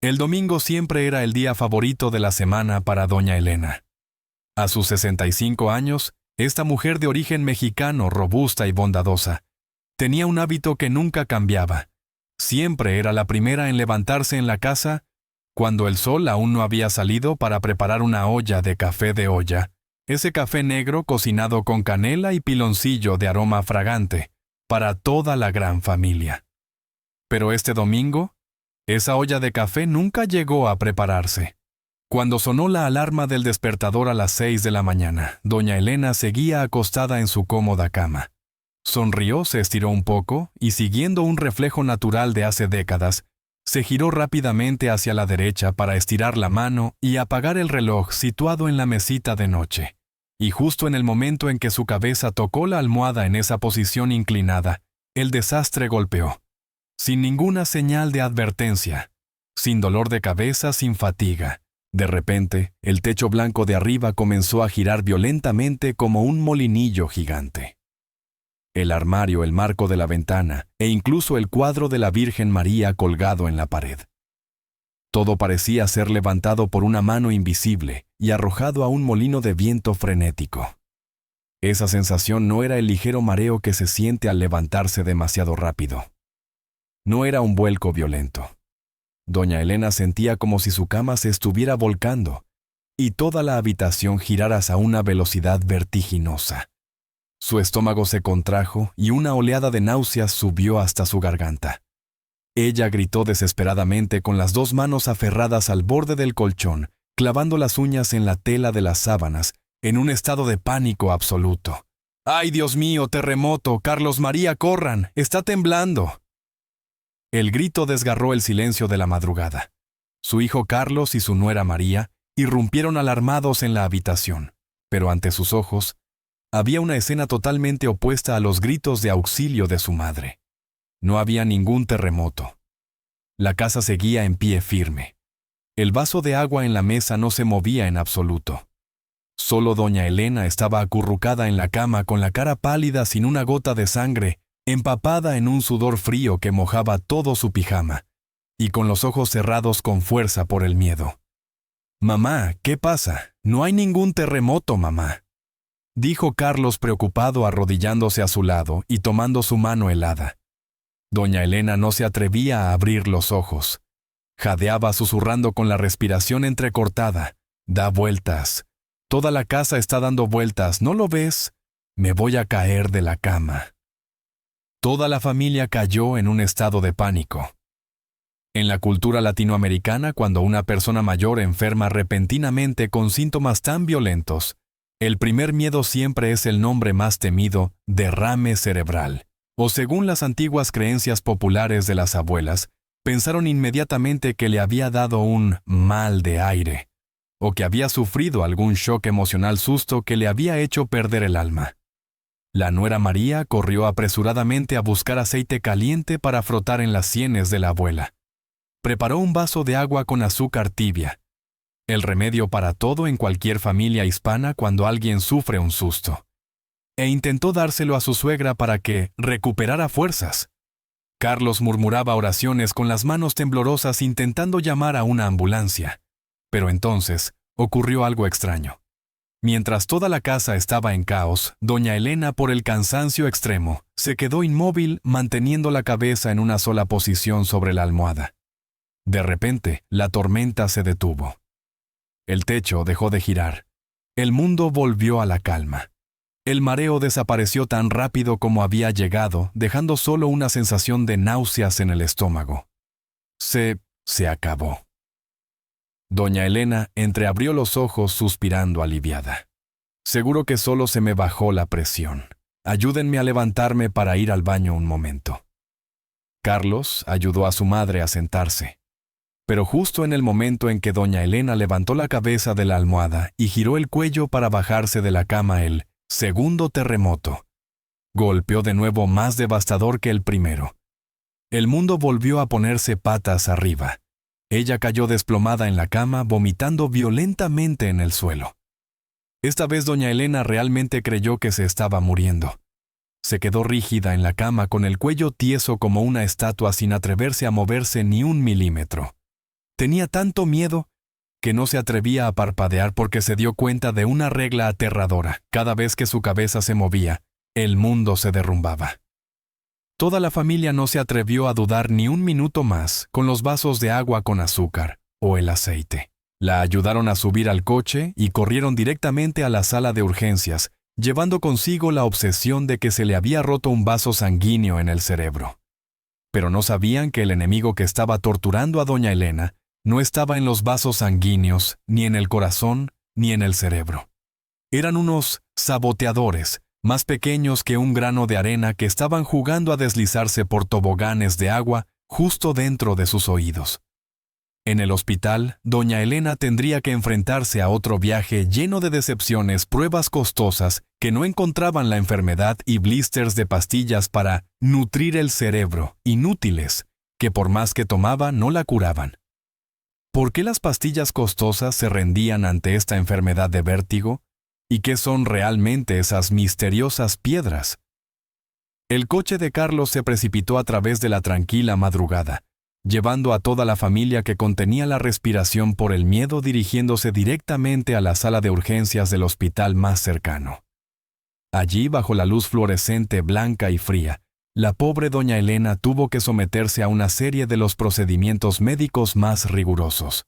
El domingo siempre era el día favorito de la semana para doña Elena. A sus 65 años, esta mujer de origen mexicano, robusta y bondadosa, tenía un hábito que nunca cambiaba. Siempre era la primera en levantarse en la casa cuando el sol aún no había salido para preparar una olla de café de olla, ese café negro cocinado con canela y piloncillo de aroma fragante, para toda la gran familia. Pero este domingo, esa olla de café nunca llegó a prepararse. Cuando sonó la alarma del despertador a las 6 de la mañana, doña Elena seguía acostada en su cómoda cama. Sonrió, se estiró un poco y, siguiendo un reflejo natural de hace décadas, se giró rápidamente hacia la derecha para estirar la mano y apagar el reloj situado en la mesita de noche. Y justo en el momento en que su cabeza tocó la almohada en esa posición inclinada, el desastre golpeó. Sin ninguna señal de advertencia, sin dolor de cabeza, sin fatiga. De repente, el techo blanco de arriba comenzó a girar violentamente como un molinillo gigante. El armario, el marco de la ventana e incluso el cuadro de la Virgen María colgado en la pared. Todo parecía ser levantado por una mano invisible y arrojado a un molino de viento frenético. Esa sensación no era el ligero mareo que se siente al levantarse demasiado rápido. No era un vuelco violento. Doña Elena sentía como si su cama se estuviera volcando y toda la habitación girara a una velocidad vertiginosa. Su estómago se contrajo y una oleada de náuseas subió hasta su garganta. Ella gritó desesperadamente con las dos manos aferradas al borde del colchón, clavando las uñas en la tela de las sábanas, en un estado de pánico absoluto. ¡Ay, Dios mío, terremoto! ¡Carlos María, corran! ¡Está temblando! El grito desgarró el silencio de la madrugada. Su hijo Carlos y su nuera María irrumpieron alarmados en la habitación, pero ante sus ojos había una escena totalmente opuesta a los gritos de auxilio de su madre. No había ningún terremoto. La casa seguía en pie firme. El vaso de agua en la mesa no se movía en absoluto. Solo doña Elena estaba acurrucada en la cama con la cara pálida sin una gota de sangre, empapada en un sudor frío que mojaba todo su pijama, y con los ojos cerrados con fuerza por el miedo. «Mamá, ¿qué pasa? No hay ningún terremoto, mamá», dijo Carlos preocupado arrodillándose a su lado y tomando su mano helada. Doña Elena no se atrevía a abrir los ojos. Jadeaba susurrando con la respiración entrecortada. «Da vueltas. Toda la casa está dando vueltas, ¿no lo ves? Me voy a caer de la cama». Toda la familia cayó en un estado de pánico. En la cultura latinoamericana, cuando una persona mayor enferma repentinamente con síntomas tan violentos, el primer miedo siempre es el nombre más temido, derrame cerebral. O según las antiguas creencias populares de las abuelas, pensaron inmediatamente que le había dado un mal de aire, o que había sufrido algún shock emocional susto que le había hecho perder el alma. La nuera María corrió apresuradamente a buscar aceite caliente para frotar en las sienes de la abuela. Preparó un vaso de agua con azúcar tibia, el remedio para todo en cualquier familia hispana cuando alguien sufre un susto. E intentó dárselo a su suegra para que recuperara fuerzas. Carlos murmuraba oraciones con las manos temblorosas intentando llamar a una ambulancia. Pero entonces ocurrió algo extraño. Mientras toda la casa estaba en caos, doña Elena, por el cansancio extremo, se quedó inmóvil manteniendo la cabeza en una sola posición sobre la almohada. De repente, la tormenta se detuvo. El techo dejó de girar. El mundo volvió a la calma. El mareo desapareció tan rápido como había llegado, dejando solo una sensación de náuseas en el estómago. Se acabó. Doña Elena entreabrió los ojos suspirando aliviada. Seguro que solo se me bajó la presión. Ayúdenme a levantarme para ir al baño un momento. Carlos ayudó a su madre a sentarse. Pero justo en el momento en que doña Elena levantó la cabeza de la almohada y giró el cuello para bajarse de la cama, el segundo terremoto golpeó de nuevo más devastador que el primero. El mundo volvió a ponerse patas arriba. Ella cayó desplomada en la cama, vomitando violentamente en el suelo. Esta vez doña Elena realmente creyó que se estaba muriendo. Se quedó rígida en la cama con el cuello tieso como una estatua sin atreverse a moverse ni un milímetro. Tenía tanto miedo que no se atrevía a parpadear porque se dio cuenta de una regla aterradora. Cada vez que su cabeza se movía, el mundo se derrumbaba. Toda la familia no se atrevió a dudar ni un minuto más con los vasos de agua con azúcar o el aceite. La ayudaron a subir al coche y corrieron directamente a la sala de urgencias, llevando consigo la obsesión de que se le había roto un vaso sanguíneo en el cerebro. Pero no sabían que el enemigo que estaba torturando a doña Elena no estaba en los vasos sanguíneos, ni en el corazón, ni en el cerebro. Eran unos saboteadores, más pequeños que un grano de arena, que estaban jugando a deslizarse por toboganes de agua justo dentro de sus oídos. En el hospital, doña Elena tendría que enfrentarse a otro viaje lleno de decepciones, pruebas costosas que no encontraban la enfermedad y blisters de pastillas para nutrir el cerebro, inútiles, que por más que tomaba no la curaban. ¿Por qué las pastillas costosas se rendían ante esta enfermedad de vértigo? ¿Y qué son realmente esas misteriosas piedras? El coche de Carlos se precipitó a través de la tranquila madrugada, llevando a toda la familia que contenía la respiración por el miedo, dirigiéndose directamente a la sala de urgencias del hospital más cercano. Allí, bajo la luz fluorescente blanca y fría, la pobre doña Elena tuvo que someterse a una serie de los procedimientos médicos más rigurosos.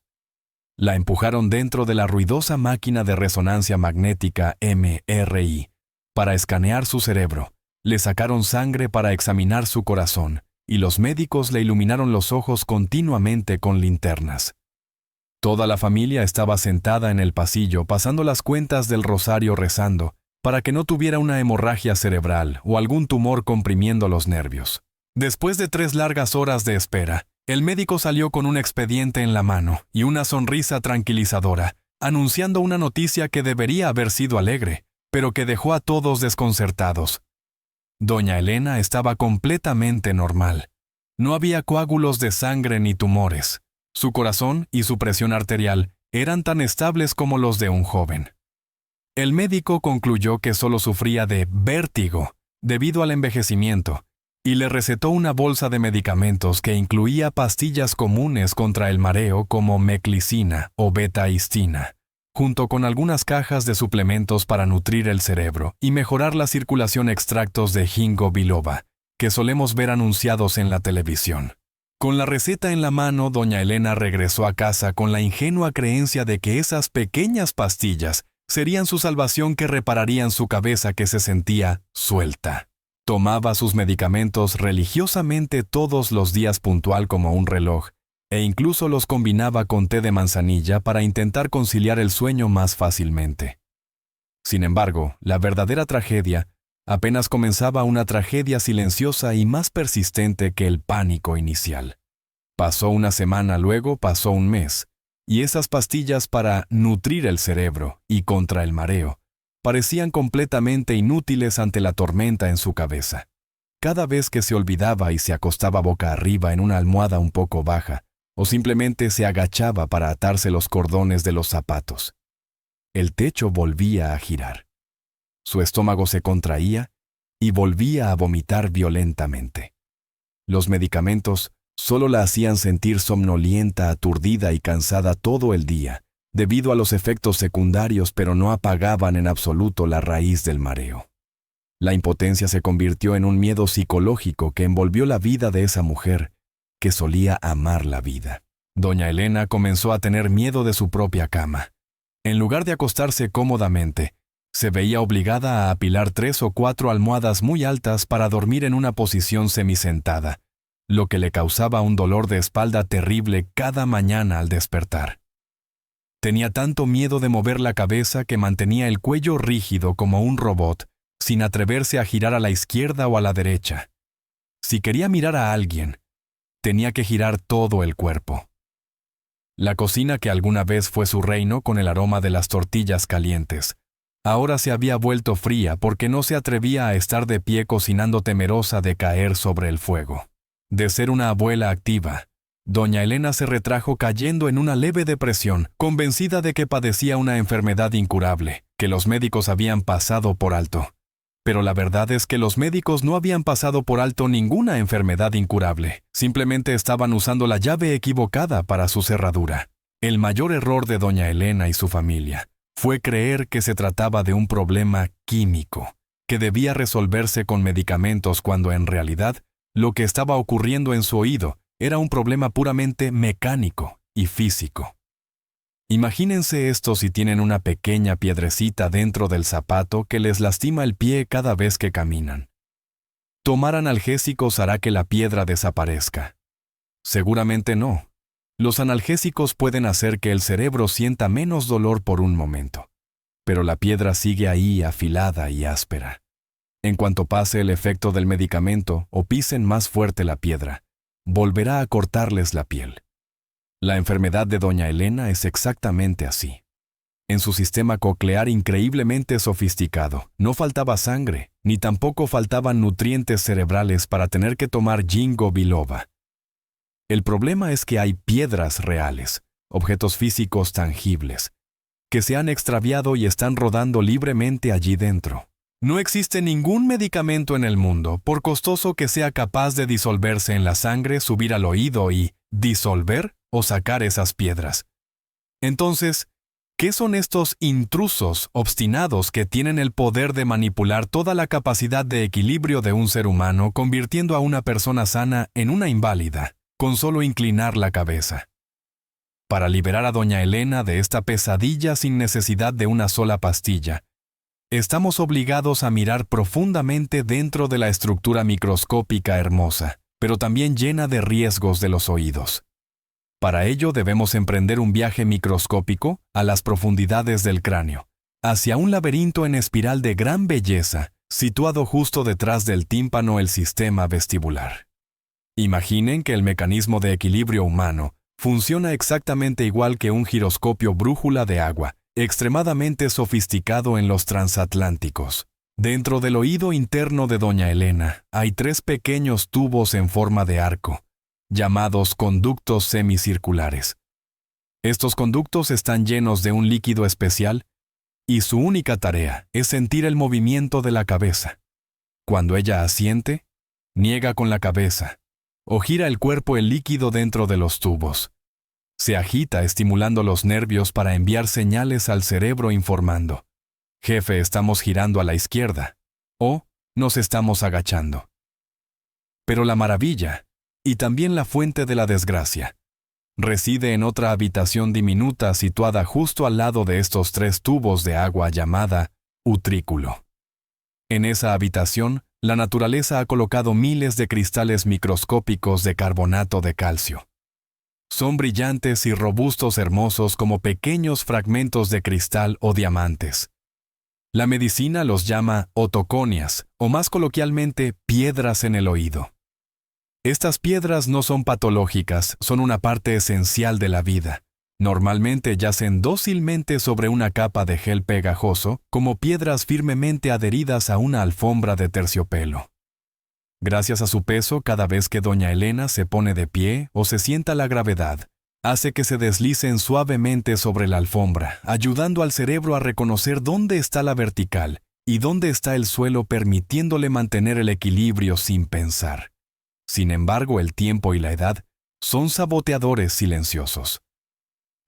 La empujaron dentro de la ruidosa máquina de resonancia magnética MRI para escanear su cerebro, le sacaron sangre para examinar su corazón, y los médicos le iluminaron los ojos continuamente con linternas. Toda la familia estaba sentada en el pasillo pasando las cuentas del rosario, rezando para que no tuviera una hemorragia cerebral o algún tumor comprimiendo los nervios. Después de 3 largas horas de espera, el médico salió con un expediente en la mano y una sonrisa tranquilizadora, anunciando una noticia que debería haber sido alegre, pero que dejó a todos desconcertados. Doña Elena estaba completamente normal. No había coágulos de sangre ni tumores. Su corazón y su presión arterial eran tan estables como los de un joven. El médico concluyó que solo sufría de vértigo debido al envejecimiento y le recetó una bolsa de medicamentos que incluía pastillas comunes contra el mareo como meclicina o betahistina, junto con algunas cajas de suplementos para nutrir el cerebro y mejorar la circulación, extractos de ginkgo biloba, que solemos ver anunciados en la televisión. Con la receta en la mano, doña Elena regresó a casa con la ingenua creencia de que esas pequeñas pastillas serían su salvación, que repararían su cabeza que se sentía suelta. Tomaba sus medicamentos religiosamente todos los días, puntual como un reloj, e incluso los combinaba con té de manzanilla para intentar conciliar el sueño más fácilmente. Sin embargo, la verdadera tragedia apenas comenzaba, una tragedia silenciosa y más persistente que el pánico inicial. Pasó una semana, luego pasó un mes, y esas pastillas para nutrir el cerebro y contra el mareo parecían completamente inútiles ante la tormenta en su cabeza. Cada vez que se olvidaba y se acostaba boca arriba en una almohada un poco baja, o simplemente se agachaba para atarse los cordones de los zapatos, el techo volvía a girar. Su estómago se contraía y volvía a vomitar violentamente. Los medicamentos solo la hacían sentir somnolienta, aturdida y cansada todo el día, debido a los efectos secundarios, pero no apagaban en absoluto la raíz del mareo. La impotencia se convirtió en un miedo psicológico que envolvió la vida de esa mujer que solía amar la vida. Doña Elena comenzó a tener miedo de su propia cama. En lugar de acostarse cómodamente, se veía obligada a apilar 3 o 4 almohadas muy altas para dormir en una posición semisentada, lo que le causaba un dolor de espalda terrible cada mañana al despertar. Tenía tanto miedo de mover la cabeza que mantenía el cuello rígido como un robot, sin atreverse a girar a la izquierda o a la derecha. Si quería mirar a alguien, tenía que girar todo el cuerpo. La cocina, que alguna vez fue su reino con el aroma de las tortillas calientes, ahora se había vuelto fría porque no se atrevía a estar de pie cocinando, temerosa de caer sobre el fuego. De ser una abuela activa, doña Elena se retrajo, cayendo en una leve depresión, convencida de que padecía una enfermedad incurable, que los médicos habían pasado por alto. Pero la verdad es que los médicos no habían pasado por alto ninguna enfermedad incurable, simplemente estaban usando la llave equivocada para su cerradura. El mayor error de doña Elena y su familia fue creer que se trataba de un problema químico, que debía resolverse con medicamentos cuando en realidad lo que estaba ocurriendo en su oído era un problema puramente mecánico y físico. Imagínense esto si tienen una pequeña piedrecita dentro del zapato que les lastima el pie cada vez que caminan. ¿Tomar analgésicos hará que la piedra desaparezca? Seguramente no. Los analgésicos pueden hacer que el cerebro sienta menos dolor por un momento, pero la piedra sigue ahí afilada y áspera. En cuanto pase el efecto del medicamento o pisen más fuerte la piedra, volverá a cortarles la piel. La enfermedad de doña Elena es exactamente así. En su sistema coclear increíblemente sofisticado, no faltaba sangre, ni tampoco faltaban nutrientes cerebrales para tener que tomar ginkgo biloba. El problema es que hay piedras reales, objetos físicos tangibles, que se han extraviado y están rodando libremente allí dentro. No existe ningún medicamento en el mundo, por costoso que sea capaz de disolverse en la sangre, subir al oído y disolver o sacar esas piedras. Entonces, ¿qué son estos intrusos obstinados que tienen el poder de manipular toda la capacidad de equilibrio de un ser humano, convirtiendo a una persona sana en una inválida, con solo inclinar la cabeza? Para liberar a doña Elena de esta pesadilla sin necesidad de una sola pastilla, estamos obligados a mirar profundamente dentro de la estructura microscópica hermosa, pero también llena de riesgos de los oídos. Para ello debemos emprender un viaje microscópico a las profundidades del cráneo, hacia un laberinto en espiral de gran belleza, situado justo detrás del tímpano, el sistema vestibular. Imaginen que el mecanismo de equilibrio humano funciona exactamente igual que un giroscopio brújula de agua, extremadamente sofisticado en los transatlánticos. Dentro del oído interno de doña Elena hay 3 pequeños tubos en forma de arco, llamados conductos semicirculares. Estos conductos están llenos de un líquido especial y su única tarea es sentir el movimiento de la cabeza. Cuando ella asiente, niega con la cabeza o gira el cuerpo, el líquido dentro de los tubos se agita, estimulando los nervios para enviar señales al cerebro informando: jefe, estamos girando a la izquierda, o nos estamos agachando. Pero la maravilla, y también la fuente de la desgracia, reside en otra habitación diminuta situada justo al lado de estos 3 tubos de agua llamada utrículo. En esa habitación, la naturaleza ha colocado miles de cristales microscópicos de carbonato de calcio. Son brillantes y robustos, hermosos como pequeños fragmentos de cristal o diamantes. La medicina los llama otoconias, o más coloquialmente, piedras en el oído. Estas piedras no son patológicas, son una parte esencial de la vida. Normalmente yacen dócilmente sobre una capa de gel pegajoso, como piedras firmemente adheridas a una alfombra de terciopelo. Gracias a su peso, cada vez que doña Elena se pone de pie o se sienta, la gravedad hace que se deslicen suavemente sobre la alfombra, ayudando al cerebro a reconocer dónde está la vertical y dónde está el suelo, permitiéndole mantener el equilibrio sin pensar. Sin embargo, el tiempo y la edad son saboteadores silenciosos.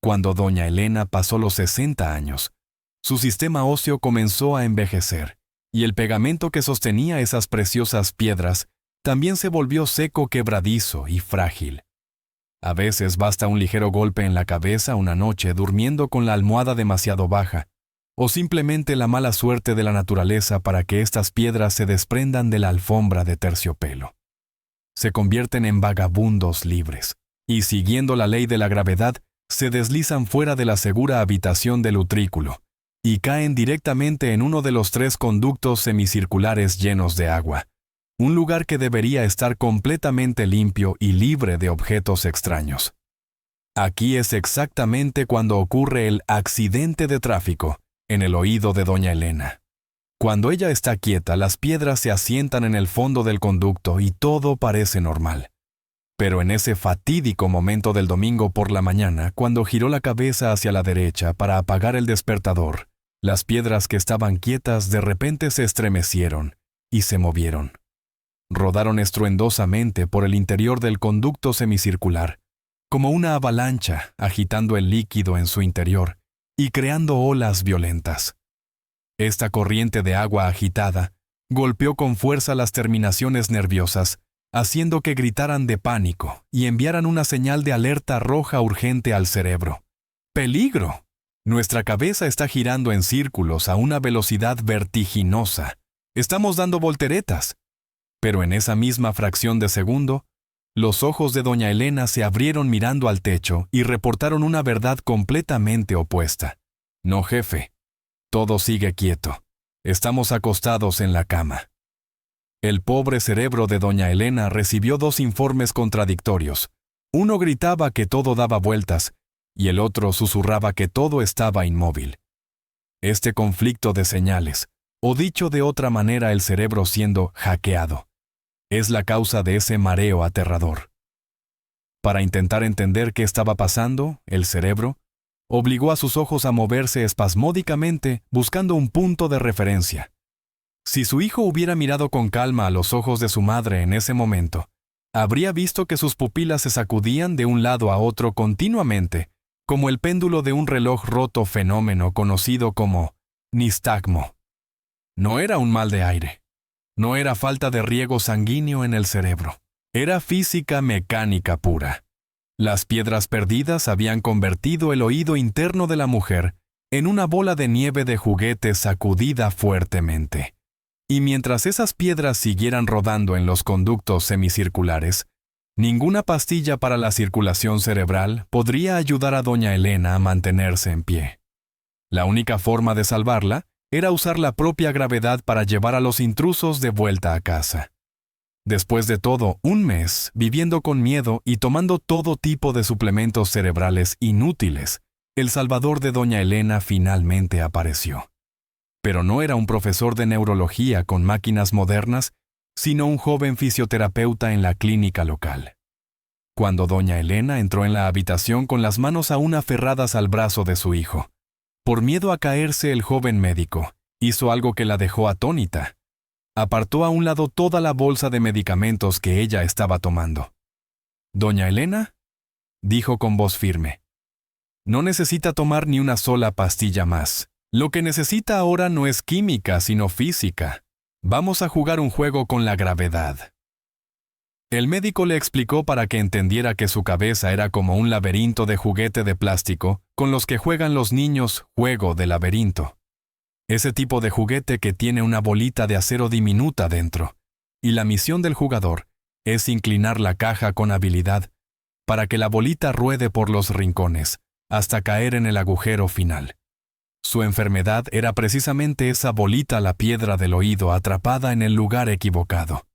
Cuando doña Elena pasó los 60 años, su sistema óseo comenzó a envejecer, y el pegamento que sostenía esas preciosas piedras también se volvió seco, quebradizo y frágil. A veces basta un ligero golpe en la cabeza una noche durmiendo con la almohada demasiado baja, o simplemente la mala suerte de la naturaleza para que estas piedras se desprendan de la alfombra de terciopelo. Se convierten en vagabundos libres, y siguiendo la ley de la gravedad, se deslizan fuera de la segura habitación del utrículo, y caen directamente en uno de los 3 conductos semicirculares llenos de agua, un lugar que debería estar completamente limpio y libre de objetos extraños. Aquí es exactamente cuando ocurre el accidente de tráfico en el oído de doña Elena. Cuando ella está quieta, las piedras se asientan en el fondo del conducto y todo parece normal. Pero en ese fatídico momento del domingo por la mañana, cuando giró la cabeza hacia la derecha para apagar el despertador, Las piedras que estaban quietas de repente se estremecieron y se movieron. Rodaron estruendosamente por el interior del conducto semicircular, como una avalancha agitando el líquido en su interior y creando olas violentas. Esta corriente de agua agitada golpeó con fuerza las terminaciones nerviosas, haciendo que gritaran de pánico y enviaran una señal de alerta roja urgente al cerebro. ¡Peligro! Nuestra cabeza está girando en círculos a una velocidad vertiginosa. Estamos dando volteretas. Pero en esa misma fracción de segundo, los ojos de doña Elena se abrieron mirando al techo y reportaron una verdad completamente opuesta. No, jefe. Todo sigue quieto. Estamos acostados en la cama. El pobre cerebro de doña Elena recibió dos informes contradictorios. Uno gritaba que todo daba vueltas y el otro susurraba que todo estaba inmóvil. Este conflicto de señales, o dicho de otra manera el cerebro siendo hackeado, es la causa de ese mareo aterrador. Para intentar entender qué estaba pasando, el cerebro obligó a sus ojos a moverse espasmódicamente buscando un punto de referencia. Si su hijo hubiera mirado con calma a los ojos de su madre en ese momento, habría visto que sus pupilas se sacudían de un lado a otro continuamente, como el péndulo de un reloj roto, fenómeno conocido como nistagmo. No era un mal de aire. No era falta de riego sanguíneo en el cerebro. Era física mecánica pura. Las piedras perdidas habían convertido el oído interno de la mujer en una bola de nieve de juguete sacudida fuertemente. Y mientras esas piedras siguieran rodando en los conductos semicirculares, ninguna pastilla para la circulación cerebral podría ayudar a doña Elena a mantenerse en pie. La única forma de salvarla era usar la propia gravedad para llevar a los intrusos de vuelta a casa. Después de todo, un mes viviendo con miedo y tomando todo tipo de suplementos cerebrales inútiles, el salvador de doña Elena finalmente apareció. Pero no era un profesor de neurología con máquinas modernas, sino un joven fisioterapeuta en la clínica local. Cuando doña Elena entró en la habitación con las manos aún aferradas al brazo de su hijo, por miedo a caerse, el joven médico hizo algo que la dejó atónita. Apartó a un lado toda la bolsa de medicamentos que ella estaba tomando. «Doña Elena», dijo con voz firme, «no necesita tomar ni una sola pastilla más. Lo que necesita ahora no es química, sino física. Vamos a jugar un juego con la gravedad». El médico le explicó para que entendiera que su cabeza era como un laberinto de juguete de plástico con los que juegan los niños, juego de laberinto. Ese tipo de juguete que tiene una bolita de acero diminuta dentro, y la misión del jugador es inclinar la caja con habilidad para que la bolita ruede por los rincones hasta caer en el agujero final. Su enfermedad era precisamente esa bolita, la piedra del oído atrapada en el lugar equivocado.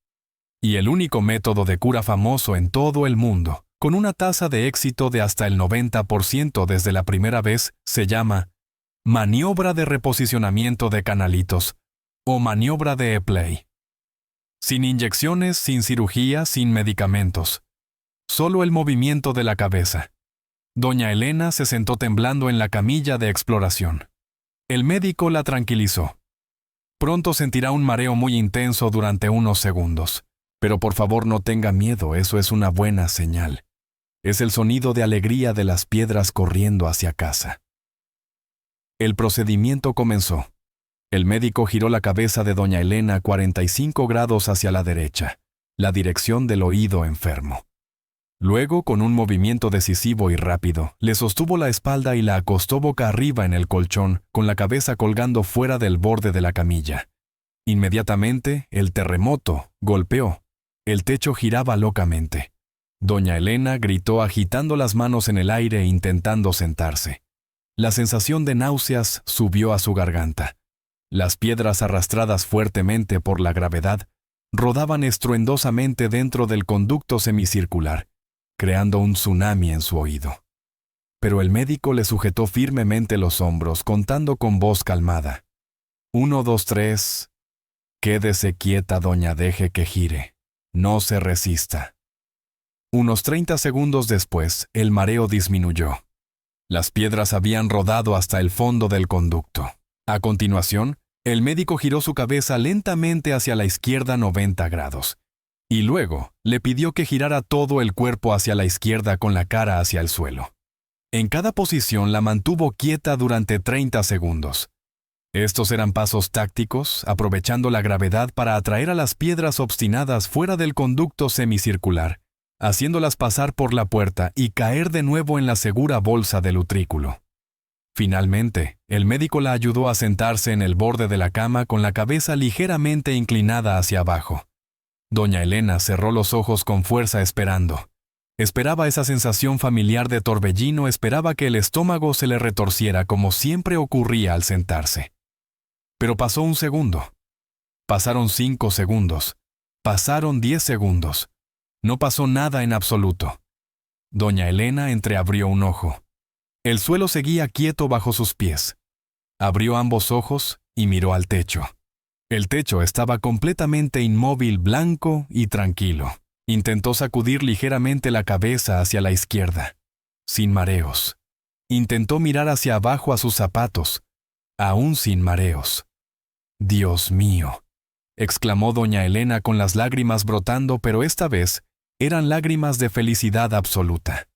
Y el único método de cura famoso en todo el mundo, con una tasa de éxito de hasta el 90% desde la primera vez, se llama maniobra de reposicionamiento de canalitos o maniobra de Epley. Sin inyecciones, sin cirugía, sin medicamentos. Solo el movimiento de la cabeza. Doña Elena se sentó temblando en la camilla de exploración. El médico la tranquilizó. Pronto sentirá un mareo muy intenso durante unos segundos. Pero por favor no tenga miedo, eso es una buena señal. Es el sonido de alegría de las piedras corriendo hacia casa. El procedimiento comenzó. El médico giró la cabeza de doña Elena 45 grados hacia la derecha, la dirección del oído enfermo. Luego, con un movimiento decisivo y rápido, le sostuvo la espalda y la acostó boca arriba en el colchón, con la cabeza colgando fuera del borde de la camilla. Inmediatamente, el terremoto golpeó. El techo giraba locamente. Doña Elena gritó agitando las manos en el aire e intentando sentarse. La sensación de náuseas subió a su garganta. Las piedras arrastradas fuertemente por la gravedad rodaban estruendosamente dentro del conducto semicircular, creando un tsunami en su oído. Pero el médico le sujetó firmemente los hombros, contando con voz calmada. 1, 2, 3. Quédese quieta, doña, deje que gire. No se resista. Unos 30 segundos después, el mareo disminuyó. Las piedras habían rodado hasta el fondo del conducto. A continuación, el médico giró su cabeza lentamente hacia la izquierda 90 grados, y luego le pidió que girara todo el cuerpo hacia la izquierda con la cara hacia el suelo. En cada posición la mantuvo quieta durante 30 segundos. Estos eran pasos tácticos, aprovechando la gravedad para atraer a las piedras obstinadas fuera del conducto semicircular, haciéndolas pasar por la puerta y caer de nuevo en la segura bolsa del utrículo. Finalmente, el médico la ayudó a sentarse en el borde de la cama con la cabeza ligeramente inclinada hacia abajo. Doña Elena cerró los ojos con fuerza esperando. Esperaba esa sensación familiar de torbellino, esperaba que el estómago se le retorciera como siempre ocurría al sentarse. Pero pasó un segundo. Pasaron 5 segundos. Pasaron 10 segundos. No pasó nada en absoluto. Doña Elena entreabrió un ojo. El suelo seguía quieto bajo sus pies. Abrió ambos ojos y miró al techo. El techo estaba completamente inmóvil, blanco y tranquilo. Intentó sacudir ligeramente la cabeza hacia la izquierda, sin mareos. Intentó mirar hacia abajo a sus zapatos, aún sin mareos. «Dios mío», exclamó doña Elena con las lágrimas brotando, pero esta vez eran lágrimas de felicidad absoluta.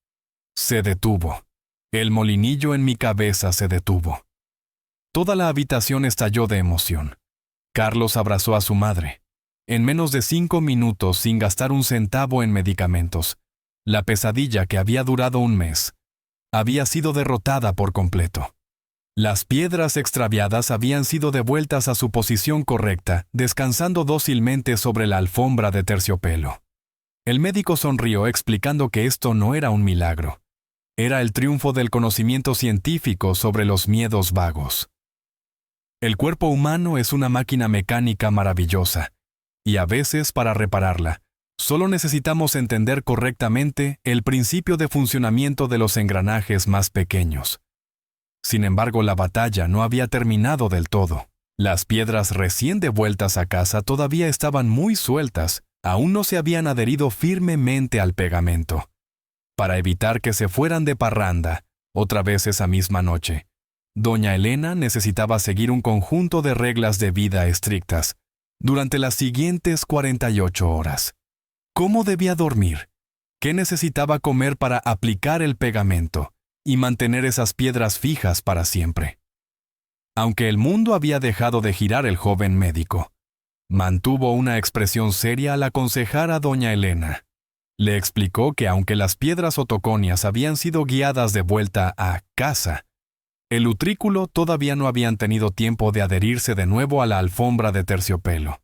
Se detuvo. El molinillo en mi cabeza se detuvo. Toda la habitación estalló de emoción. Carlos abrazó a su madre. En menos de 5 minutos, sin gastar un centavo en medicamentos, la pesadilla que había durado un mes había sido derrotada por completo. Las piedras extraviadas habían sido devueltas a su posición correcta, descansando dócilmente sobre la alfombra de terciopelo. El médico sonrió explicando que esto no era un milagro. Era el triunfo del conocimiento científico sobre los miedos vagos. El cuerpo humano es una máquina mecánica maravillosa, y a veces, para repararla, solo necesitamos entender correctamente el principio de funcionamiento de los engranajes más pequeños. Sin embargo, la batalla no había terminado del todo. Las piedras recién devueltas a casa todavía estaban muy sueltas, aún no se habían adherido firmemente al pegamento. Para evitar que se fueran de parranda, otra vez esa misma noche, doña Elena necesitaba seguir un conjunto de reglas de vida estrictas durante las siguientes 48 horas. ¿Cómo debía dormir? ¿Qué necesitaba comer para aplicar el pegamento y mantener esas piedras fijas para siempre? Aunque el mundo había dejado de girar, el joven médico mantuvo una expresión seria al aconsejar a doña Elena. Le explicó que aunque las piedras otoconias habían sido guiadas de vuelta a casa, el utrículo todavía no habían tenido tiempo de adherirse de nuevo a la alfombra de terciopelo.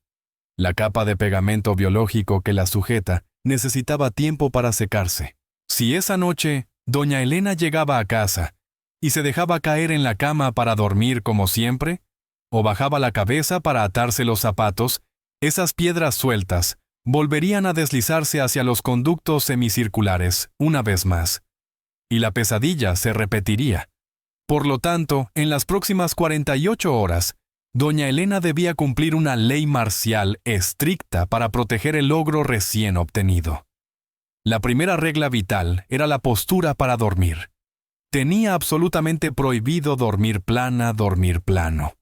La capa de pegamento biológico que la sujeta necesitaba tiempo para secarse. Si esa noche doña Elena llegaba a casa y se dejaba caer en la cama para dormir como siempre, o bajaba la cabeza para atarse los zapatos, esas piedras sueltas volverían a deslizarse hacia los conductos semicirculares una vez más, y la pesadilla se repetiría. Por lo tanto, en las próximas 48 horas, doña Elena debía cumplir una ley marcial estricta para proteger el logro recién obtenido. La primera regla vital era la postura para dormir. Tenía absolutamente prohibido dormir plana, dormir plano.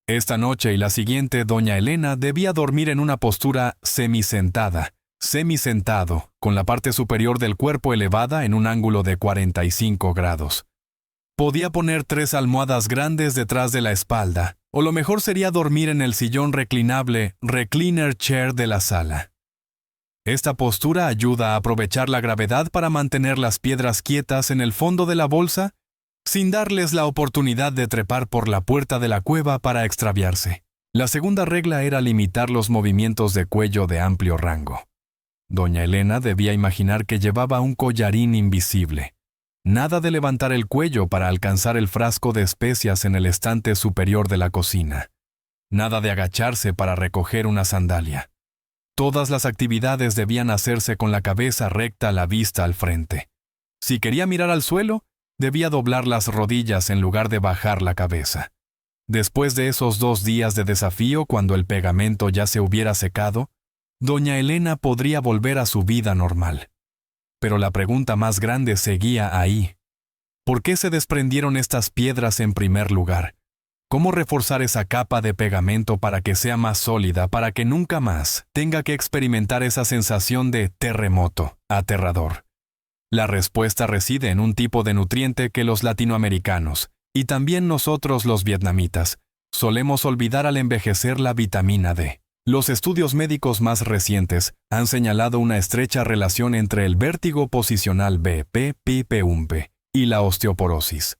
Esta noche y la siguiente, doña Elena debía dormir en una postura semisentada, semisentado, con la parte superior del cuerpo elevada en un ángulo de 45 grados. Podía poner 3 almohadas grandes detrás de la espalda, o lo mejor sería dormir en el sillón reclinable, recliner chair de la sala. Esta postura ayuda a aprovechar la gravedad para mantener las piedras quietas en el fondo de la bolsa, sin darles la oportunidad de trepar por la puerta de la cueva para extraviarse. La segunda regla era limitar los movimientos de cuello de amplio rango. Doña Elena debía imaginar que llevaba un collarín invisible. Nada de levantar el cuello para alcanzar el frasco de especias en el estante superior de la cocina. Nada de agacharse para recoger una sandalia. Todas las actividades debían hacerse con la cabeza recta, la vista al frente. Si quería mirar al suelo, debía doblar las rodillas en lugar de bajar la cabeza. Después de esos 2 días de desafío, cuando el pegamento ya se hubiera secado, doña Elena podría volver a su vida normal. Pero la pregunta más grande seguía ahí. ¿Por qué se desprendieron estas piedras en primer lugar? cómo reforzar esa capa de pegamento para que sea más sólida, para que nunca más tenga que experimentar esa sensación de terremoto aterrador. La respuesta reside en un tipo de nutriente que los latinoamericanos, y también nosotros los vietnamitas, solemos olvidar al envejecer: la vitamina D. Los estudios médicos más recientes han señalado una estrecha relación entre el vértigo posicional BPPP y la osteoporosis.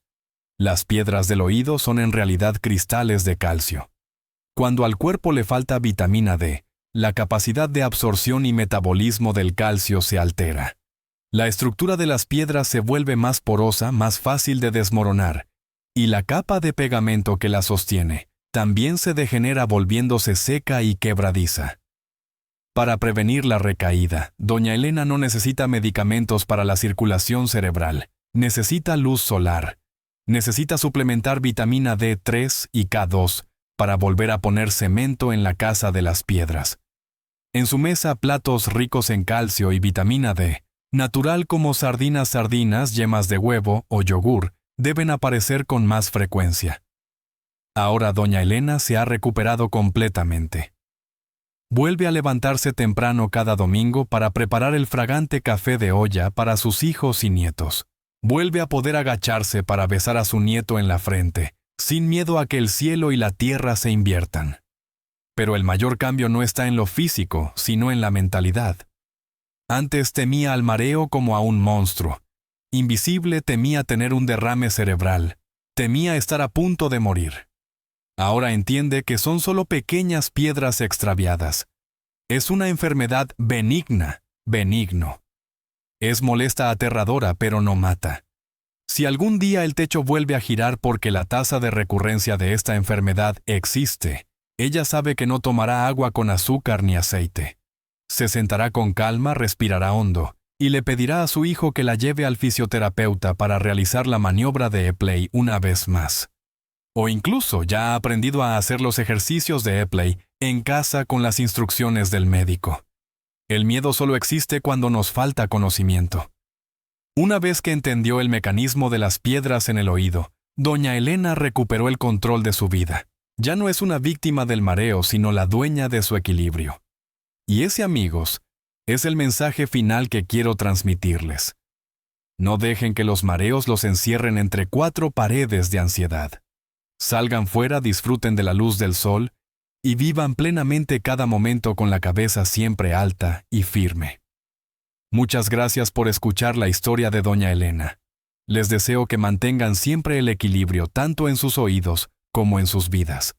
Las piedras del oído son en realidad cristales de calcio. Cuando al cuerpo le falta vitamina D, la capacidad de absorción y metabolismo del calcio se altera. La estructura de las piedras se vuelve más porosa, más fácil de desmoronar, y la capa de pegamento que la sostiene también se degenera volviéndose seca y quebradiza. Para prevenir la recaída, doña Elena no necesita medicamentos para la circulación cerebral, necesita luz solar, necesita suplementar vitamina D3 y K2 para volver a poner cemento en la casa de las piedras. En su mesa, platos ricos en calcio y vitamina D, natural como sardinas, yemas de huevo o yogur, deben aparecer con más frecuencia. Ahora doña Elena se ha recuperado completamente. Vuelve a levantarse temprano cada domingo para preparar el fragante café de olla para sus hijos y nietos. Vuelve a poder agacharse para besar a su nieto en la frente, sin miedo a que el cielo y la tierra se inviertan. Pero el mayor cambio no está en lo físico, sino en la mentalidad. Antes temía al mareo como a un monstruo. Invisible, temía tener un derrame cerebral. Temía estar a punto de morir. Ahora entiende que son solo pequeñas piedras extraviadas. Es una enfermedad benigna, benigno. Es molesta, aterradora, pero no mata. Si algún día el techo vuelve a girar porque la tasa de recurrencia de esta enfermedad existe, ella sabe que no tomará agua con azúcar ni aceite. Se sentará con calma, respirará hondo, y le pedirá a su hijo que la lleve al fisioterapeuta para realizar la maniobra de Epley una vez más. O incluso ya ha aprendido a hacer los ejercicios de Epley en casa con las instrucciones del médico. El miedo solo existe cuando nos falta conocimiento. Una vez que entendió el mecanismo de las piedras en el oído, doña Elena recuperó el control de su vida. Ya no es una víctima del mareo, sino la dueña de su equilibrio. Y ese, amigos, es el mensaje final que quiero transmitirles. No dejen que los mareos los encierren entre cuatro paredes de ansiedad. Salgan fuera, disfruten de la luz del sol y vivan plenamente cada momento con la cabeza siempre alta y firme. Muchas gracias por escuchar la historia de doña Elena. Les deseo que mantengan siempre el equilibrio tanto en sus oídos como en sus vidas.